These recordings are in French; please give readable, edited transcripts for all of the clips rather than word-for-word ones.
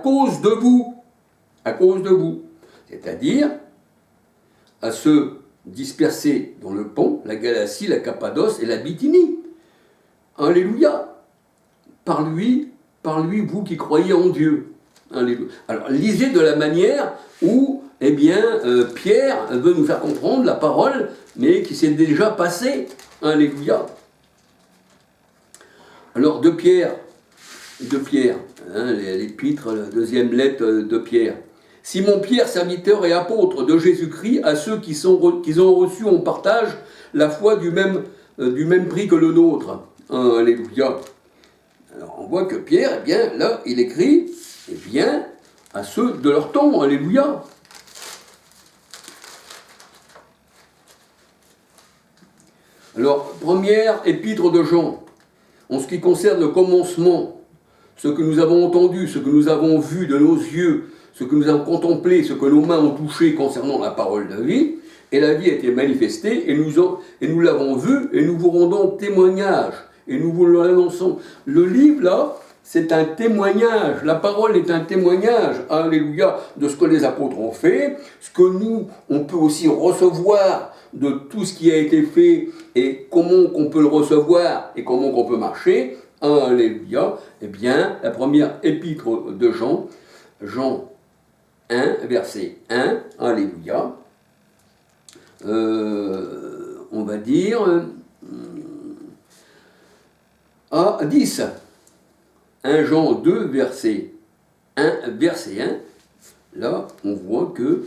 cause de vous. À cause de vous. C'est-à-dire à ceux dispersés dans le Pont, la Galatie, la Cappadoce et la Bithynie. Alléluia. Par lui, vous qui croyez en Dieu. Alléluia. Alors, lisez de la manière où, eh bien, Pierre veut nous faire comprendre la parole, mais qui s'est déjà passée. Alléluia. Alors, de Pierre, l'épître, la deuxième lettre de Pierre. Simon Pierre, serviteur et apôtre de Jésus-Christ, à ceux qui ont reçu en partage la foi du même prix que le nôtre. Alléluia. Alors, on voit que Pierre, eh bien, là, il écrit, eh bien, à ceux de leur temps. Alléluia. Alors, première épître de Jean, en ce qui concerne le commencement, ce que nous avons entendu, ce que nous avons vu de nos yeux, ce que nous avons contemplé, ce que nos mains ont touché concernant la parole de vie, et la vie a été manifestée, et nous l'avons vue, et nous vous rendons témoignage, et nous vous l'annonçons. Le livre, là, c'est un témoignage, la parole est un témoignage, alléluia, de ce que les apôtres ont fait, ce que nous, on peut aussi recevoir de tout ce qui a été fait, et comment qu'on peut le recevoir, et comment qu'on peut marcher, alléluia. Eh bien, la première épître de Jean, Jean 1, verset 1, alléluia, on va dire à 10. 1 Jean 2, verset 1, là, on voit que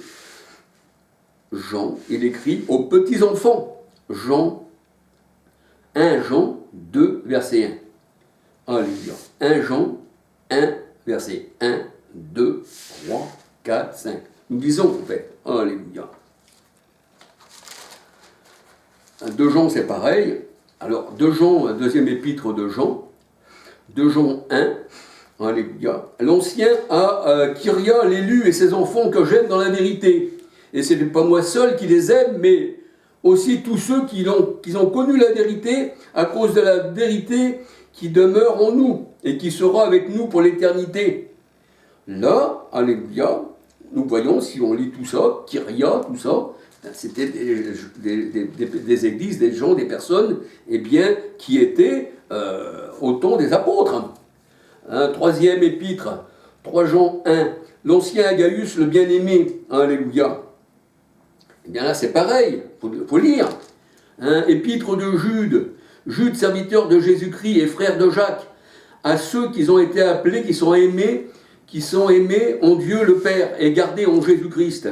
Jean, il écrit aux petits-enfants. 1 Jean 2, verset 1. Alléluia. 1 Jean 1, verset 1, 2, 3, 4, 5. Nous disons en fait, alléluia. 2 Jean, c'est pareil. Alors, 2 Jean, deuxième épître de Jean, 2 Jean 1, alléluia. L'ancien a Kyria, l'élu et ses enfants que j'aime dans la vérité. Et ce n'est pas moi seul qui les aime, mais aussi tous ceux qui ont connu la vérité à cause de la vérité qui demeure en nous et qui sera avec nous pour l'éternité. Là, alléluia, nous voyons, si on lit tout ça, Kyria, tout ça, c'était des églises, des gens, des personnes, eh bien, qui étaient au temps des apôtres. Troisième épître, 3 Jean 1, l'ancien Agaius, le bien-aimé, alléluia. Eh bien là, c'est pareil, il faut lire. Épître de Jude, Jude, serviteur de Jésus-Christ et frère de Jacques, à ceux qui ont été appelés, qui sont aimés en Dieu le Père et gardés en Jésus-Christ.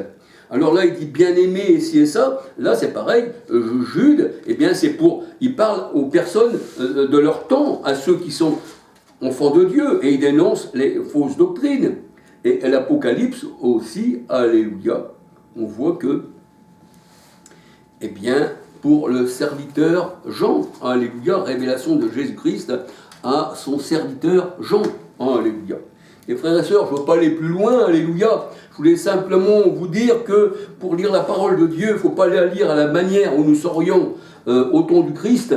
Alors là, il dit bien-aimé et ci et ça. Là, c'est pareil. Jude, eh bien, il parle aux personnes de leur temps, à ceux qui sont enfants de Dieu, et il dénonce les fausses doctrines. Et l'Apocalypse aussi, alléluia. On voit que, eh bien, pour le serviteur Jean, alléluia, révélation de Jésus-Christ à son serviteur Jean, alléluia. Et frères et sœurs, je ne veux pas aller plus loin, alléluia. Je voulais simplement vous dire que pour lire la parole de Dieu, il ne faut pas la lire à la manière où nous serions au temps du Christ.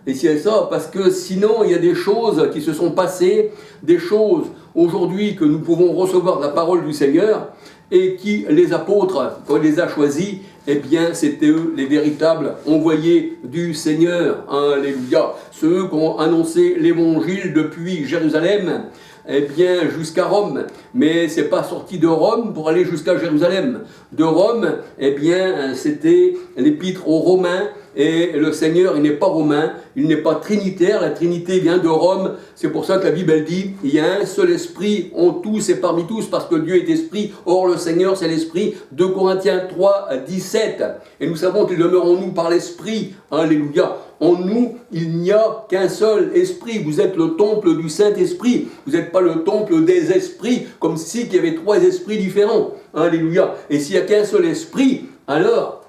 Et c'est ça, parce que sinon, il y a des choses qui se sont passées, des choses aujourd'hui que nous pouvons recevoir de la parole du Seigneur, et qui, les apôtres, quand il les a choisis, eh bien, c'était eux les véritables envoyés du Seigneur. Alléluia. Ceux qui ont annoncé l'évangile depuis Jérusalem, eh bien, jusqu'à Rome. Mais c'est pas sorti de Rome pour aller jusqu'à Jérusalem. De Rome, eh bien, c'était l'épître aux Romains. Et le Seigneur, il n'est pas romain, il n'est pas trinitaire, la Trinité vient de Rome. C'est pour ça que la Bible, elle dit, il y a un seul esprit en tous et parmi tous, parce que Dieu est esprit, or le Seigneur, c'est l'esprit. 2 Corinthiens 3, 17. Et nous savons qu'il demeure en nous par l'esprit. Alléluia. En nous, il n'y a qu'un seul esprit. Vous êtes le temple du Saint-Esprit. Vous n'êtes pas le temple des esprits, comme si il y avait 3 esprits différents. Alléluia. Et s'il n'y a qu'un seul esprit, alors,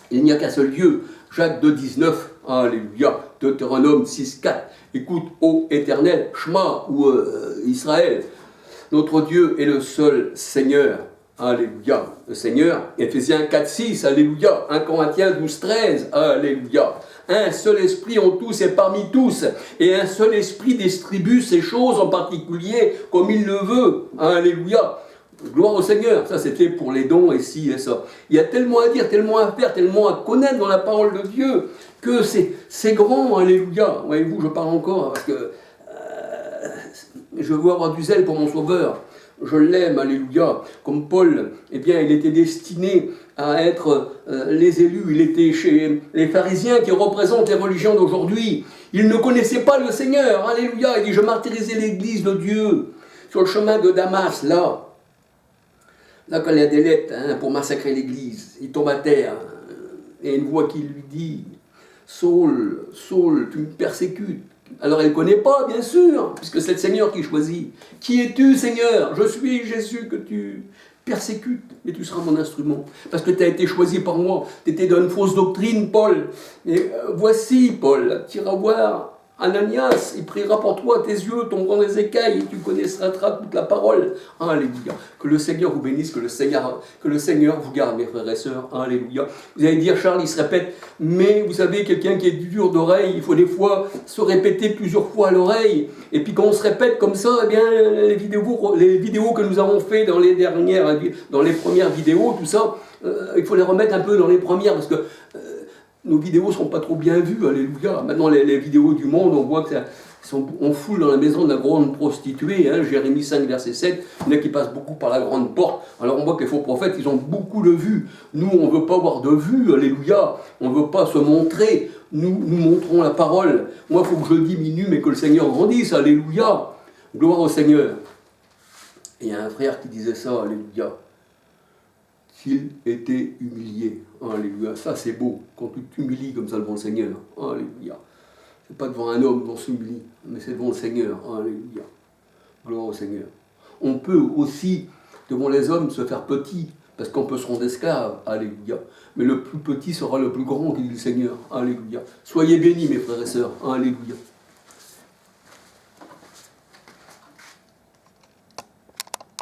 il n'y a qu'un seul Dieu. Jacques 2, 19, alléluia, Deutéronome 6, 4, écoute, ô Éternel, Shema, ou Israël, notre Dieu est le seul Seigneur, alléluia, le Seigneur, Éphésiens 4, 6, alléluia, 1 Corinthiens 12, 13, alléluia, un seul esprit en tous et parmi tous, et un seul esprit distribue ces choses en particulier comme il le veut. Alléluia. Gloire au Seigneur. Ça, c'était pour les dons et ci et ça. Il y a tellement à dire, tellement à faire, tellement à connaître dans la parole de Dieu que c'est grand. Alléluia. Voyez-vous, je parle encore parce que je veux avoir du zèle pour mon Sauveur. Je l'aime, alléluia. Comme Paul, eh bien, il était destiné à être les élus. Il était chez les pharisiens qui représentent les religions d'aujourd'hui. Il ne connaissait pas le Seigneur, alléluia. Il dit, je martyrisais l'église de Dieu sur le chemin de Damas, là. Là, quand il y a des lettres pour massacrer l'église, il tombe à terre. Et une voix qui lui dit, Saul, Saul, tu me persécutes. Alors elle ne connaît pas, bien sûr, puisque c'est le Seigneur qui choisit. Qui es-tu, Seigneur? Je suis Jésus que tu persécutes, mais tu seras mon instrument. Parce que tu as été choisi par moi. Tu étais dans une fausse doctrine, Paul. Et voici, Paul, tu iras voir Ananias, il priera pour toi, tes yeux tomberont des écailles, et tu connaîtras toute la parole. Alléluia. Que le Seigneur vous bénisse, que le Seigneur vous garde, mes frères et sœurs. Alléluia. Vous allez dire, Charles, il se répète, mais vous savez, quelqu'un qui est dur d'oreille, il faut des fois se répéter plusieurs fois à l'oreille. Et puis quand on se répète comme ça, eh bien, les vidéos que nous avons fait dans les premières vidéos, tout ça, il faut les remettre un peu dans les premières, parce que nos vidéos ne sont pas trop bien vues, alléluia. Maintenant, les vidéos du monde, on voit que on foule dans la maison de la grande prostituée, Jérémie 5, verset 7, il y en a qui passent beaucoup par la grande porte. Alors on voit que les faux prophètes, ils ont beaucoup de vues. Nous, on ne veut pas avoir de vues, alléluia. On ne veut pas se montrer. Nous montrons la parole. Moi, il faut que je diminue, mais que le Seigneur grandisse, alléluia. Gloire au Seigneur. Et il y a un frère qui disait ça, alléluia. Qu'il était humilié. Alléluia. Ça, c'est beau. Quand tu t'humilies comme ça devant le Seigneur. Alléluia. C'est pas devant un homme qu'on s'humilie, mais c'est devant le Seigneur. Alléluia. Gloire au Seigneur. On peut aussi, devant les hommes, se faire petit, parce qu'on peut se rendre esclave. Alléluia. Mais le plus petit sera le plus grand, dit le Seigneur. Alléluia. Soyez bénis, mes frères et sœurs. Alléluia.